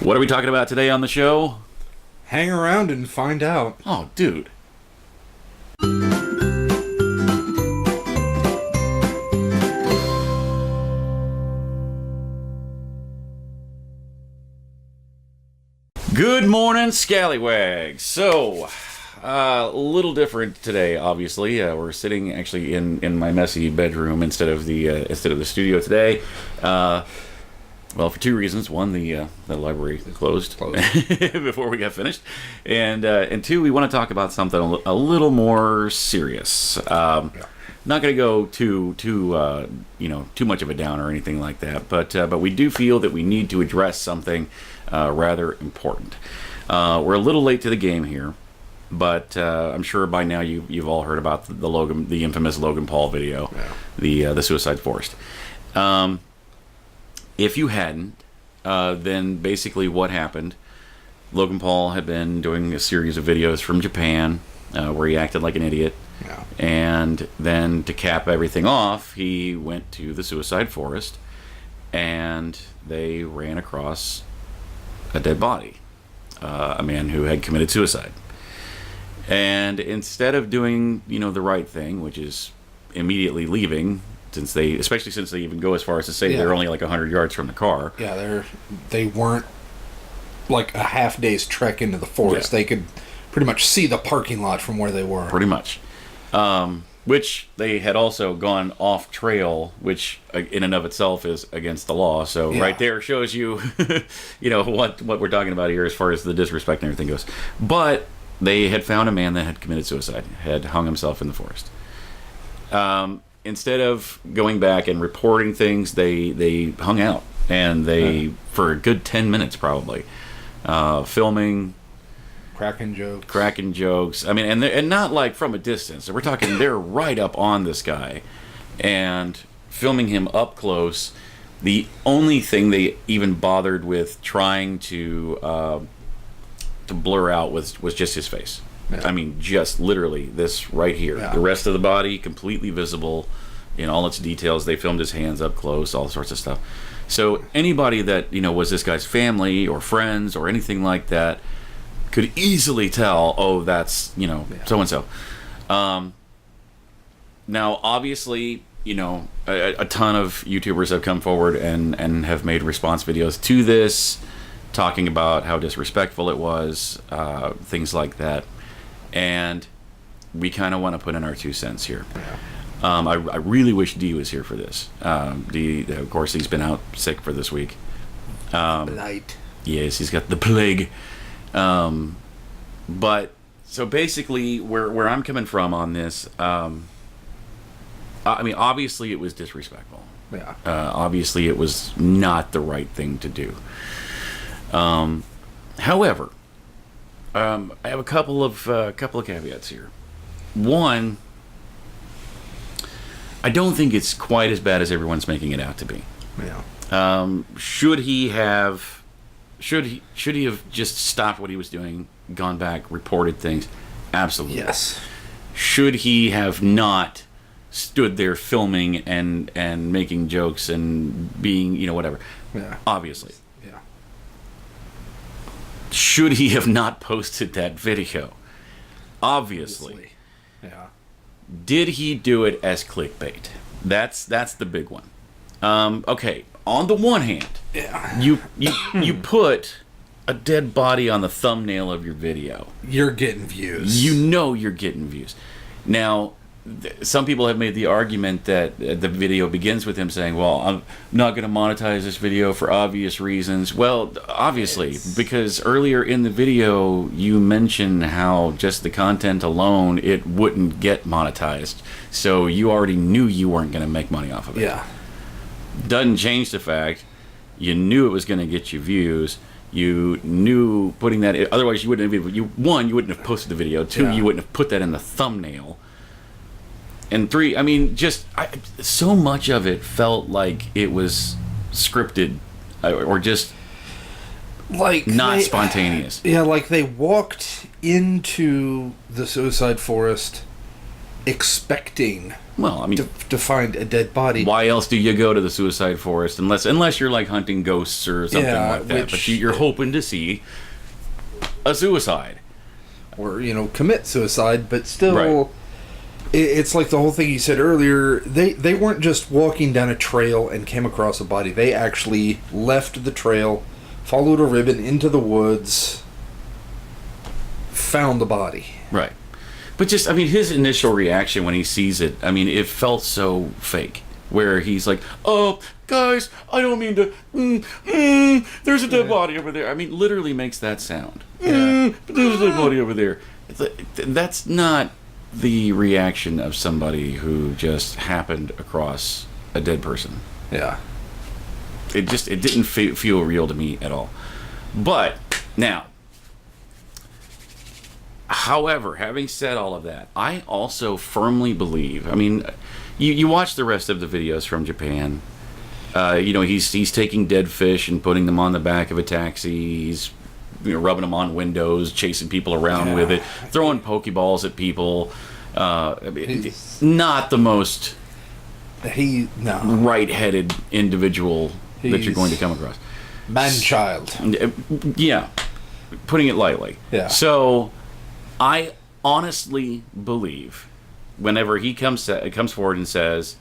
What are we talking about today on the show? Hang around and find out. Oh, dude. Good morning, Scallywags. So, a little different today, obviously. We're sitting actually in my messy bedroom instead of the studio today. Well, for two reasons. One, the library closed before we got finished, and two, we want to talk about something a little more serious. Not going to go too much of a downer or anything like that, but we do feel that we need to address something rather important. We're a little late to the game here, but I'm sure by now you've all heard about the infamous Logan Paul video, the Suicide Forest. If you hadn't, then basically what happened, Logan Paul had been doing a series of videos from Japan where he acted like an idiot. Yeah. And then to cap everything off, he went to the Suicide Forest and they ran across a dead body, a man who had committed suicide. And instead of doing, the right thing, which is immediately leaving, especially since they even go as far as to say they're only like 100 yards from the car. Yeah, they weren't like a half day's trek into the forest. Yeah. They could pretty much see the parking lot from where they were. Pretty much. Which they had also gone off trail, which in and of itself is against the law. So right there shows you, what we're talking about here as far as the disrespect and everything goes. But they had found a man that had committed suicide, had hung himself in the forest. Instead of going back and reporting things, they hung out, and they for a good 10 minutes probably, filming, cracking jokes. I mean, and not like from a distance. We're talking they're right up on this guy, and filming him up close. The only thing they even bothered with trying to blur out was just his face. Yeah. I mean, just literally this right here. Yeah. The rest of the body completely visible in all its details. They filmed his hands up close, all sorts of stuff. So anybody that was this guy's family or friends or anything like that could easily tell, oh, that's so and so. Now, obviously, a ton of YouTubers have come forward and have made response videos to this, talking about how disrespectful it was, things like that. And we kind of want to put in our 2 cents here. Yeah. I really wish D was here for this. D, of course, he's been out sick for this week. Blight. Yes, he's got the plague. But so basically, where I'm coming from on this, I mean, obviously it was disrespectful. Yeah. Obviously it was not the right thing to do. However, I have a couple of caveats here. One, I don't think it's quite as bad as everyone's making it out to be. Yeah. Should he have just stopped what he was doing, gone back, reported things? Absolutely. Yes. Should he have not stood there filming and making jokes and being, whatever? Yeah. Obviously. Yeah. Should he have not posted that video? Obviously. Yeah. Did he do it as clickbait? That's the big one. Okay, on the one hand, you put a dead body on the thumbnail of your video. You're getting views. You're getting views. Now, some people have made the argument that the video begins with him saying, well, I'm not going to monetize this video for obvious reasons. Well, obviously, because earlier in the video, you mentioned how just the content alone, it wouldn't get monetized. So you already knew you weren't going to make money off of it. Yeah. Doesn't change the fact you knew it was going to get you views. You knew putting that in, otherwise you wouldn't have you wouldn't have posted the video. Two, you wouldn't have put that in the thumbnail. And three, I mean, so much of it felt like it was scripted or just like not spontaneous. Yeah, like they walked into the Suicide Forest expecting Well, I mean, to find a dead body. why else do you go to the suicide forest unless you're like hunting ghosts or something like that? But you're hoping to see a suicide. Or, commit suicide, but still, Right. It's like the whole thing you said earlier. They weren't just walking down a trail and came across a body. They actually left the trail, followed a ribbon into the woods, found the body. Right. But just, I mean, his initial reaction when he sees it, I mean, it felt so fake. Where he's like, oh, guys, I don't mean to, there's a dead body over there. I mean, literally makes that sound. But there's a dead body over there. That's not the reaction of somebody who just happened across a dead person. Yeah. It didn't feel real to me at all. But, now, however, having said all of that, I also firmly believe, I mean, you watch the rest of the videos from Japan. He's taking dead fish and putting them on the back of a taxi. He's rubbing them on windows, chasing people around with it, throwing Pokeballs at people. Not the most right-headed individual that you're going to come across. Man-child. Yeah, putting it lightly. Yeah. So, I honestly believe, whenever he comes forward and says,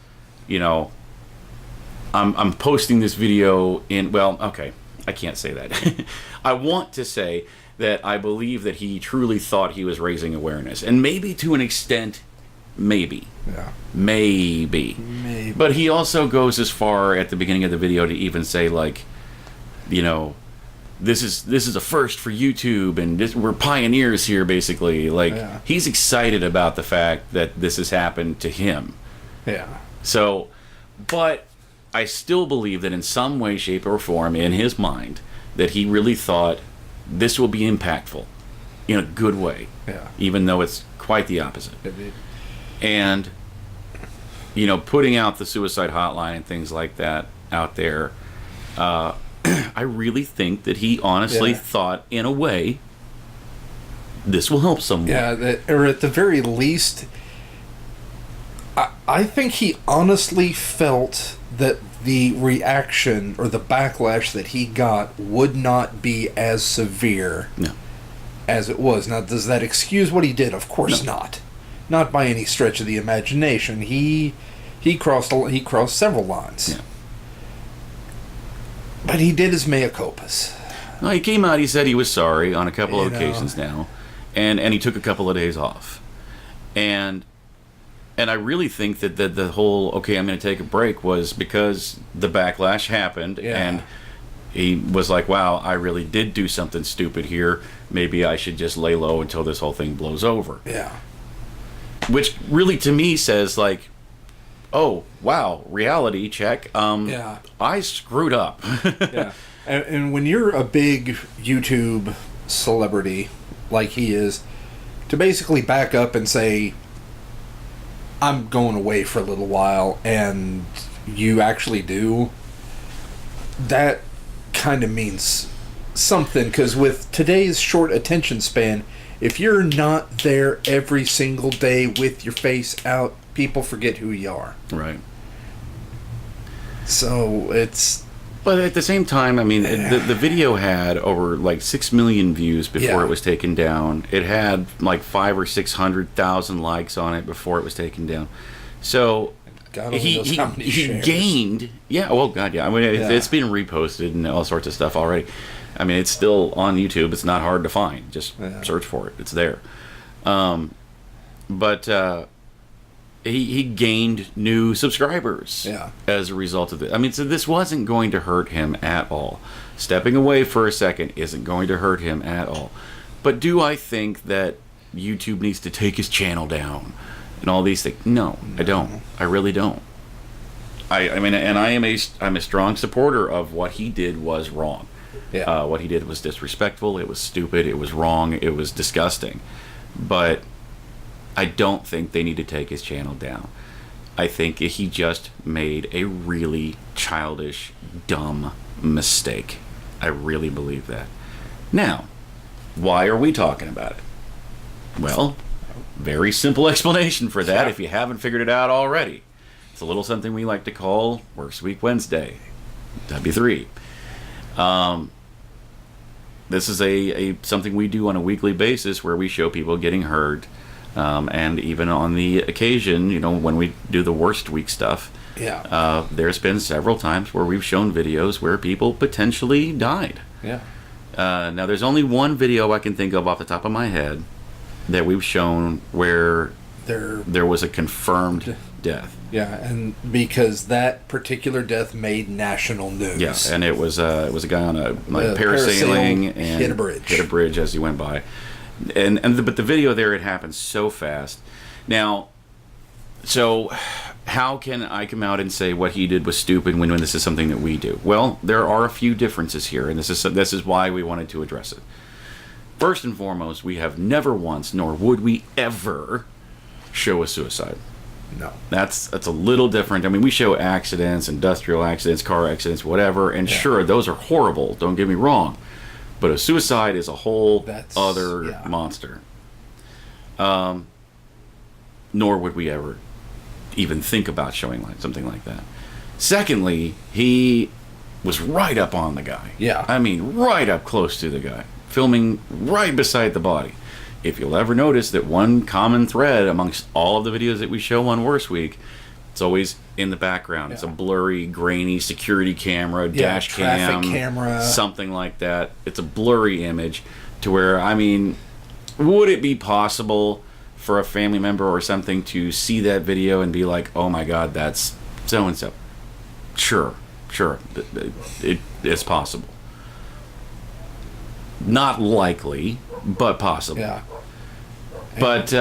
I'm posting this video in, well, okay, I can't say that. I want to say that I believe that he truly thought he was raising awareness, and maybe to an extent, maybe. Yeah. Maybe. But he also goes as far at the beginning of the video to even say, like, this is a first for YouTube, and we're pioneers here, basically. Like, he's excited about the fact that this has happened to him. Yeah. So, but I still believe that in some way, shape, or form, in his mind, that he really thought this will be impactful in a good way. Yeah. Even though it's quite the opposite. And, putting out the suicide hotline and things like that out there, I really think that he honestly thought, in a way, this will help someone. Yeah, or at the very least, I think he honestly felt that the reaction or the backlash that he got would not be as severe as it was. Now, does that excuse what he did? Of course not. Not by any stretch of the imagination. He crossed several lines. Yeah. But he did his mea culpas. Well, he came out, he said he was sorry on a couple of occasions now, and he took a couple of days off. And I really think that the whole, okay, I'm going to take a break, was because the backlash happened, and he was like, wow, I really did do something stupid here. Maybe I should just lay low until this whole thing blows over. Yeah. Which really, to me, says, like, oh, wow, reality check. I screwed up. Yeah. And when you're a big YouTube celebrity like he is, to basically back up and say, I'm going away for a little while, and you actually do, that kind of means something, because with today's short attention span, if you're not there every single day with your face out, people forget who you are. Right. So it's... But at the same time, I mean, the video had over like 6 million views before it was taken down. It had like 500,000 or 600,000 likes on it before it was taken down. So he gained... Yeah, well, God, yeah. I mean, it's been reposted and all sorts of stuff already. I mean, it's still on YouTube. It's not hard to find. Just search for it. It's there. But he gained new subscribers as a result of it. I mean, so this wasn't going to hurt him at all. Stepping away for a second isn't going to hurt him at all. But do I think that YouTube needs to take his channel down and all these things? No, I don't. I really don't. I mean, and I'm a strong supporter of what he did was wrong. Yeah. What he did was disrespectful. It was stupid. It was wrong. It was disgusting. But I don't think they need to take his channel down. I think he just made a really childish, dumb mistake. I really believe that. Now, why are we talking about it? Well, Very simple explanation for that Yeah. if you haven't figured it out already. It's a little something we like to call Worst Week Wednesday, W3. This is a something we do on a weekly basis where we show people getting hurt, and even on the occasion, when we do the worst week stuff, there's been several times where we've shown videos where people potentially died. Yeah. Now, there's only one video I can think of off the top of my head that we've shown where there was a confirmed death. Yeah, and because that particular death made national news. Yeah, and it was a guy on a parasailing and hit a bridge as he went by, but the video there, it happened so fast. Now, so how can I come out and say what he did was stupid when this is something that we do? Well, there are a few differences here, and this is why we wanted to address it. First and foremost, we have never once, nor would we ever, show a suicide. No. That's a little different. I mean, we show accidents, industrial accidents, car accidents, whatever, and sure, those are horrible, don't get me wrong. But a suicide is a whole other monster. Nor would we ever even think about showing something like that. Secondly, he was right up on the guy. Yeah. I mean, right up close to the guy, filming right beside the body. If you'll ever notice that one common thread amongst all of the videos that we show on Worst Week, it's always in the background. It's a blurry, grainy security camera, dash cam, camera, something like that. It's a blurry image to where, I mean, would it be possible for a family member or something to see that video and be like, oh my God, that's so-and-so? Sure. It's possible. Not likely, but possible. Yeah. But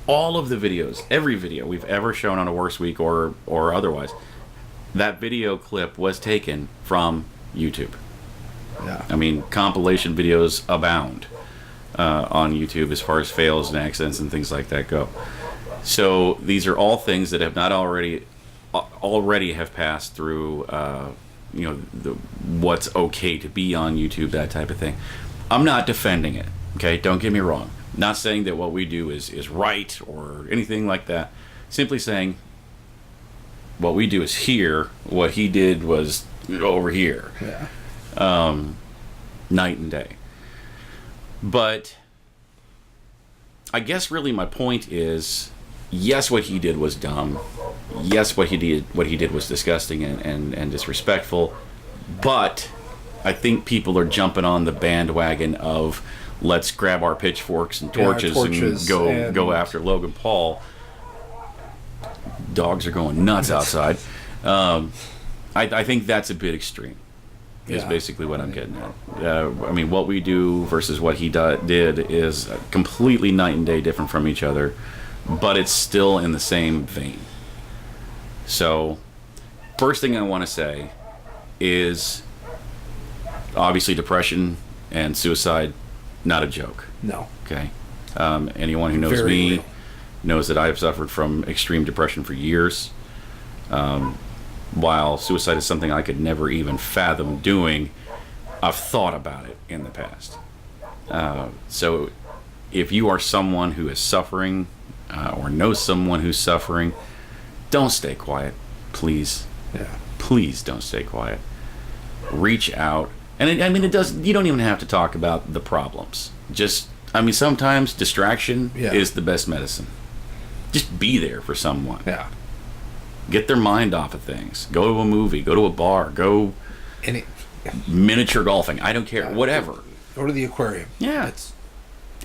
all of the videos, every video we've ever shown on a Worst Week or otherwise, that video clip was taken from YouTube. Yeah. I mean, compilation videos abound on YouTube as far as fails and accidents and things like that go. So these are all things that have not already have passed through what's okay to be on YouTube, that type of thing. I'm not defending it, okay? Don't get me wrong. Not saying that what we do is right or anything like that. Simply saying what we do is here. What he did was over here. Yeah. Night and day. But I guess really my point is, yes, what he did was dumb. Yes, what he did was disgusting and disrespectful. But I think people are jumping on the bandwagon of let's grab our pitchforks and torches and go after Logan Paul. Dogs are going nuts outside. I think that's a bit extreme. Is basically what I'm getting at. I mean, what we do versus what he did is completely night and day different from each other, but it's still in the same vein. So, first thing I want to say is, obviously, depression and suicide, not a joke. No. Okay. Anyone who knows Very me real. knows that I have suffered from extreme depression for years. While suicide is something I could never even fathom doing, I've thought about it in the past. So if you are someone who is suffering or knows someone who's suffering, don't stay quiet, please. Yeah. Please don't stay quiet. Reach out. And you don't even have to talk about the problems. Sometimes distraction is the best medicine. Just be there for someone. Yeah. Get their mind off of things. Go to a movie. Go to a bar. Go miniature golfing. I don't care. Whatever. Go to the aquarium. Yeah. It's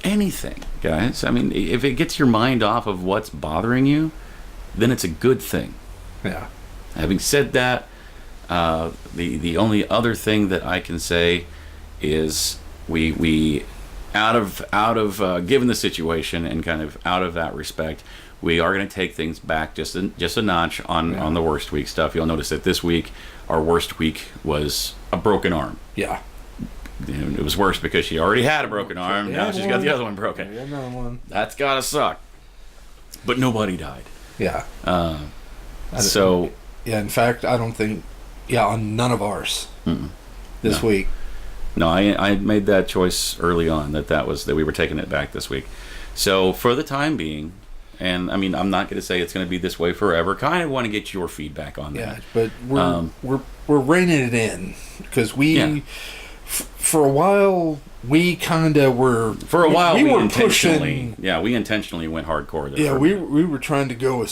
anything, guys. I mean, if it gets your mind off of what's bothering you, then it's a good thing. Yeah. Having said that, the only other thing that I can say is we out of given the situation and kind of out of that respect, we are going to take things back just a notch on the Worst Week stuff. You'll notice that this week, our Worst Week was a broken arm. Yeah. It was worse because she already had a broken arm. Now she's got the other one broken. Yeah, another one. That's gotta suck. But nobody died. Yeah. So. Yeah, in fact, I don't think. Yeah, on none of ours this week. No, I made that choice early on that we were taking it back this week. So for the time being, and I mean, I'm not going to say it's going to be this way forever. Kind of want to get your feedback on Yeah, that. but we're reining it in because Yeah. for a while we kind of were. For a while, we were intentionally, pushing. we intentionally went hardcore there. Yeah, for a we minute. we were trying to go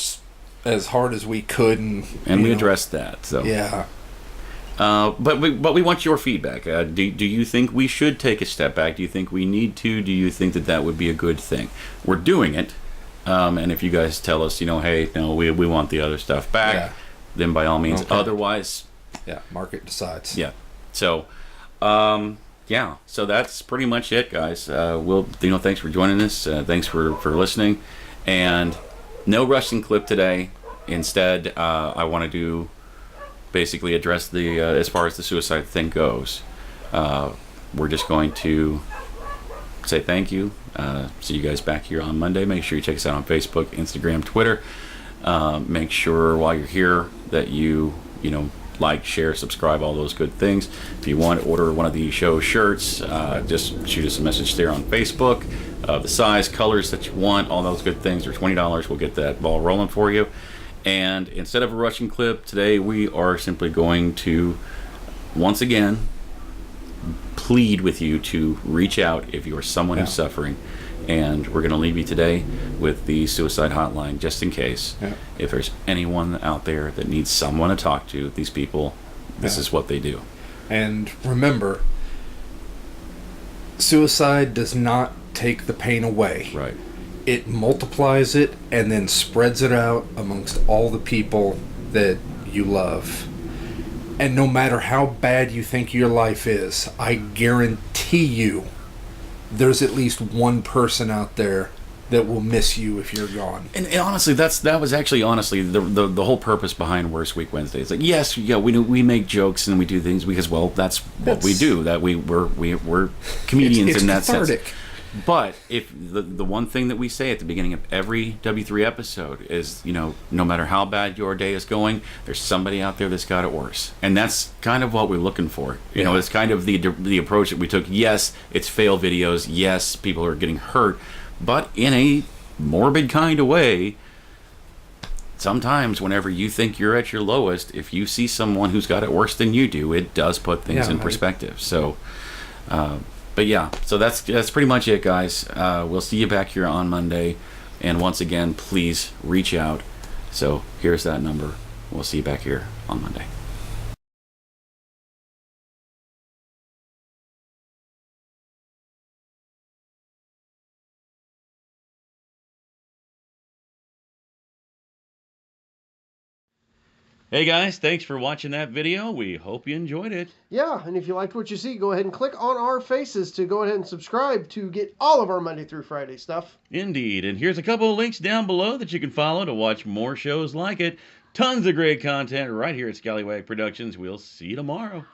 as hard as we could, and And we know, addressed that. So Yeah, but we want your feedback. Do you think we should take a step back? Do you think we need to? Do you think that would be a good thing? We're doing it, and if you guys tell us, hey, no, we want the other stuff back, Yeah. then by all means. Okay. Otherwise, yeah. Market decides. yeah. So, yeah. So that's pretty much it, guys. Thanks for joining us. Thanks for listening, and no Russian clip today. Instead, I want to basically address the as far as the suicide thing goes. We're just going to say thank you. See you guys back here on Monday. Make sure you check us out on Facebook, Instagram, Twitter. Make sure while you're here that you like, share, subscribe, all those good things. If you want to order one of the show shirts, just shoot us a message there on Facebook. The size, colors that you want, all those good things are $20. We'll get that ball rolling for you. And instead of a Russian clip, today we are simply going to, once again, plead with you to reach out if you are someone who's suffering. And we're going to leave you today with the suicide hotline, just in case. Yeah. If there's anyone out there that needs someone to talk to, these people, this is what they do. And remember, suicide does not take the pain away. Right. It multiplies it and then spreads it out amongst all the people that you love. And no matter how bad you think your life is, I guarantee you there's at least one person out there that will miss you if you're gone. And honestly, that was actually the whole purpose behind Worst Week Wednesday. It's like, yes, we make jokes and we do things because, well, that's what we do. That we're comedians it's in that cathartic. sense. But if the one thing that we say at the beginning of every W3 episode is, no matter how bad your day is going, there's somebody out there that's got it worse. And that's kind of what we're looking for. It's kind of the approach that we took. Yes, it's fail videos. Yes, people are getting hurt. But in a morbid kind of way, sometimes whenever you think you're at your lowest, if you see someone who's got it worse than you do, it does put things in perspective. So, but yeah, so that's pretty much it, guys. We'll see you back here on Monday. And once again, please reach out. So here's that number. We'll see you back here on Monday. Hey guys, thanks for watching that video. We hope you enjoyed it. Yeah, and if you liked what you see, go ahead and click on our faces to go ahead and subscribe to get all of our Monday through Friday stuff. Indeed, and here's a couple of links down below that you can follow to watch more shows like it. Tons of great content right here at Scallywag Productions. We'll see you tomorrow.